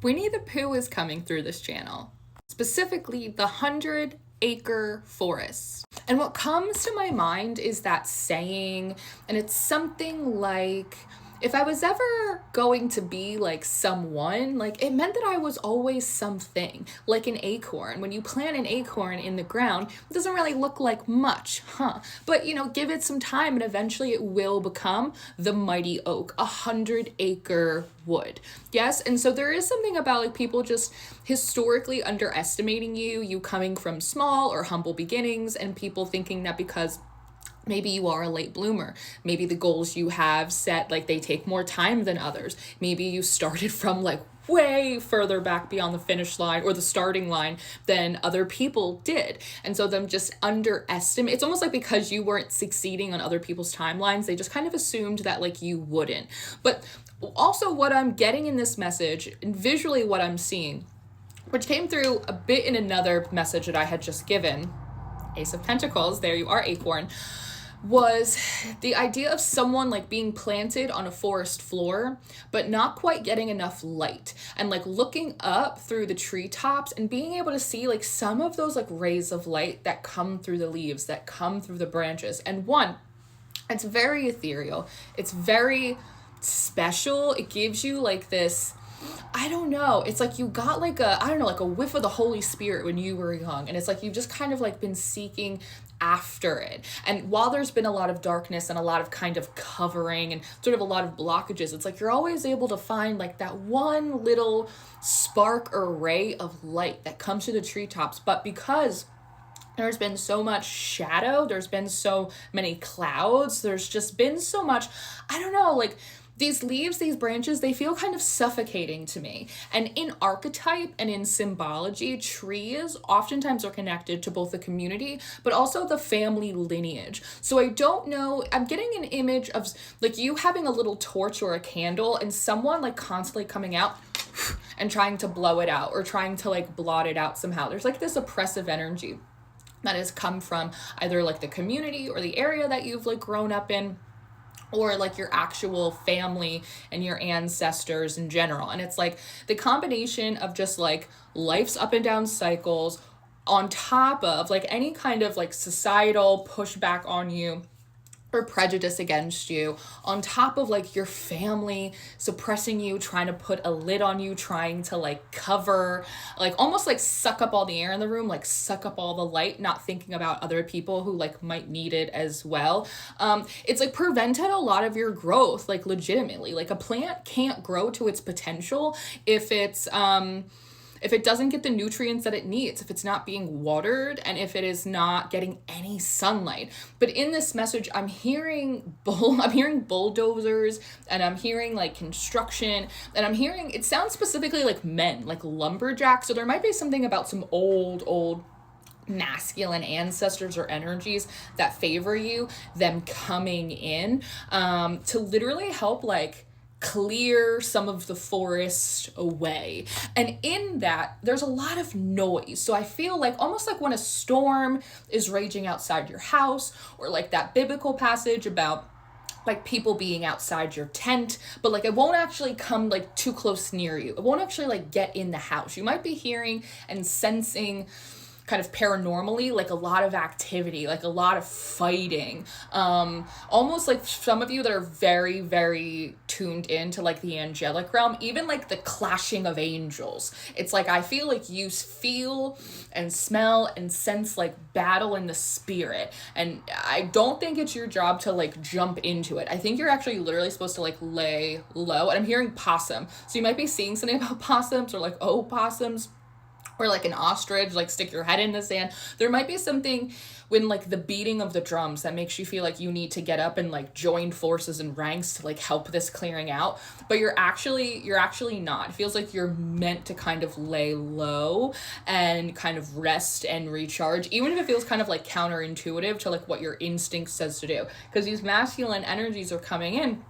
Winnie the Pooh is coming through this channel, specifically the 100-acre forest. And what comes to my mind is that saying, and it's something like, if I was ever going to be like someone, like it meant that I was always something, like an acorn. When you plant an acorn in the ground, it doesn't really look like much, huh? But give it some time and eventually it will become the mighty oak, 100-acre wood. Yes, and so there is something about like people just historically underestimating you coming from small or humble beginnings, and people thinking that because maybe you are a late bloomer. Maybe the goals you have set, like they take more time than others. Maybe you started from like way further back beyond the finish line or the starting line than other people did. And so them just underestimate. It's almost like because you weren't succeeding on other people's timelines, they just kind of assumed that like you wouldn't. But also what I'm getting in this message and visually what I'm seeing, which came through a bit in another message that I had just given, Ace of Pentacles, there you are, acorn, was the idea of someone like being planted on a forest floor, but not quite getting enough light, and like looking up through the treetops and being able to see like some of those like rays of light that come through the leaves, that come through the branches. And one, it's very ethereal. It's very special. It gives you like this, I don't know. It's like you got like like a whiff of the Holy Spirit when you were young. And it's like you've just kind of like been seeking after it. And while there's been a lot of darkness and a lot of kind of covering and sort of a lot of blockages, it's like you're always able to find like that one little spark or ray of light that comes through the treetops. But because there's been so much shadow, there's been so many clouds, there's just been so much, I don't know, like these leaves, these branches, they feel kind of suffocating to me. And in archetype and in symbology, trees oftentimes are connected to both the community, but also the family lineage. So I don't know, I'm getting an image of like you having a little torch or a candle and someone like constantly coming out and trying to blow it out or trying to like blot it out somehow. There's like this oppressive energy that has come from either like the community or the area that you've like grown up in, or like your actual family and your ancestors in general. And it's like the combination of just like life's up and down cycles on top of like any kind of like societal pushback on you or prejudice against you, on top of like your family suppressing you, trying to put a lid on you, trying to like cover, like almost like suck up all the air in the room, like suck up all the light, not thinking about other people who like might need it as well. It's like prevented a lot of your growth, like legitimately. Like a plant can't grow to its potential if it doesn't get the nutrients that it needs, if it's not being watered, and if it is not getting any sunlight. But in this message, I'm hearing bulldozers, and I'm hearing like construction, and I'm hearing, it sounds specifically like men, like lumberjacks. So there might be something about some old masculine ancestors or energies that favor you, them coming in to literally help like clear some of the forest away. And in that, there's a lot of noise. So I feel like almost like when a storm is raging outside your house, or like that biblical passage about like people being outside your tent, but like it won't actually come like too close near you. It won't actually like get in the house. You might be hearing and sensing kind of paranormally, like a lot of activity, like a lot of fighting, almost like some of you that are very, very tuned into like the angelic realm, even like the clashing of angels. It's like, I feel like you feel and smell and sense like battle in the spirit. And I don't think it's your job to like jump into it. I think you're actually literally supposed to like lay low. And I'm hearing possum. So you might be seeing something about possums or like opossums, or like an ostrich, like stick your head in the sand. There might be something when like the beating of the drums that makes you feel like you need to get up and like join forces and ranks to like help this clearing out. But you're actually not. It feels like you're meant to kind of lay low and kind of rest and recharge, even if it feels kind of like counterintuitive to like what your instinct says to do. Because these masculine energies are coming in,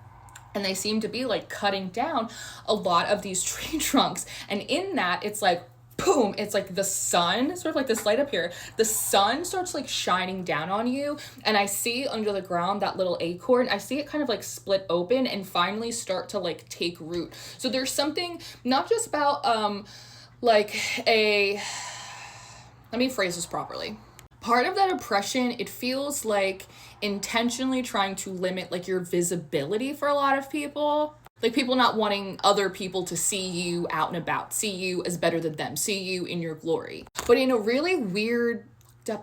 and they seem to be like cutting down a lot of these tree trunks. And in that, it's like, boom, it's like the sun, sort of like this light up here, the sun starts like shining down on you, and I see under the ground that little acorn, I see it kind of like split open and finally start to like take root. So there's something not just about like a, let me phrase this properly. Part of that oppression, it feels like intentionally trying to limit like your visibility for a lot of people. Like people not wanting other people to see you out and about, see you as better than them, see you in your glory. But in a really weird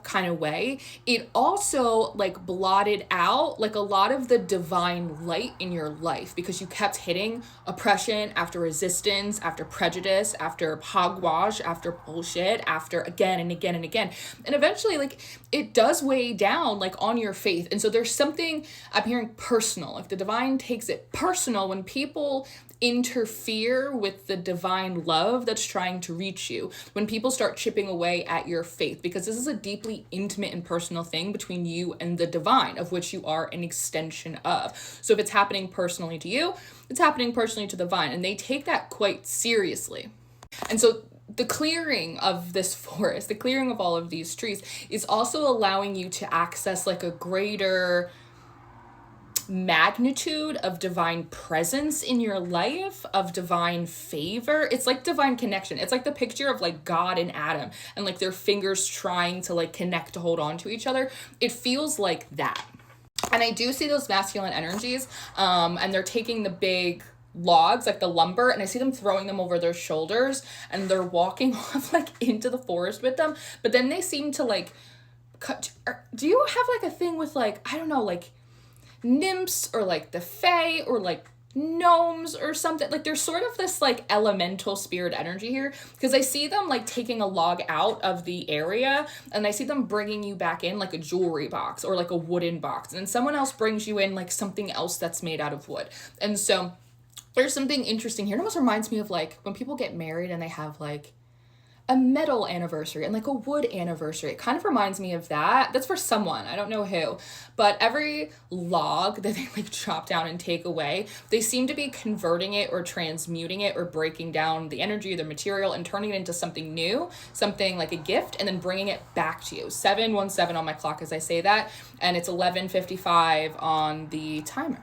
kind of way, it also like blotted out like a lot of the divine light in your life, because you kept hitting oppression after resistance, after prejudice, after hogwash, after bullshit, after again and again and again. And eventually like it does weigh down like on your faith. And so there's something I'm hearing personal, like the divine takes it personal when people interfere with the divine love that's trying to reach you, when people start chipping away at your faith, because this is a deeply intimate and personal thing between you and the divine, of which you are an extension of. So if it's happening personally to you, it's happening personally to the divine, and they take that quite seriously. And so the clearing of this forest, the clearing of all of these trees, is also allowing you to access like a greater magnitude of divine presence in your life, of divine favor. It's like divine connection. It's like the picture of like God and Adam and like their fingers trying to like connect to hold on to each other. It feels like that. And I do see those masculine energies, and they're taking the big logs, like the lumber, and I see them throwing them over their shoulders, and they're walking off like into the forest with them. But then they seem to like cut. Do you have like a thing with like, I don't know, like nymphs or like the fae or like gnomes or something? Like there's sort of this like elemental spirit energy here, because I see them like taking a log out of the area, and I see them bringing you back in like a jewelry box or like a wooden box, and then someone else brings you in like something else that's made out of wood. And so there's something interesting here. It almost reminds me of like when people get married and they have like a metal anniversary and like a wood anniversary. It kind of reminds me of that. That's for someone, I don't know who, but every log that they like chop down and take away, they seem to be converting it or transmuting it or breaking down the energy of the material and turning it into something new, something like a gift, and then bringing it back to you. 717 on my clock as I say that, and it's 11:55 on the timer.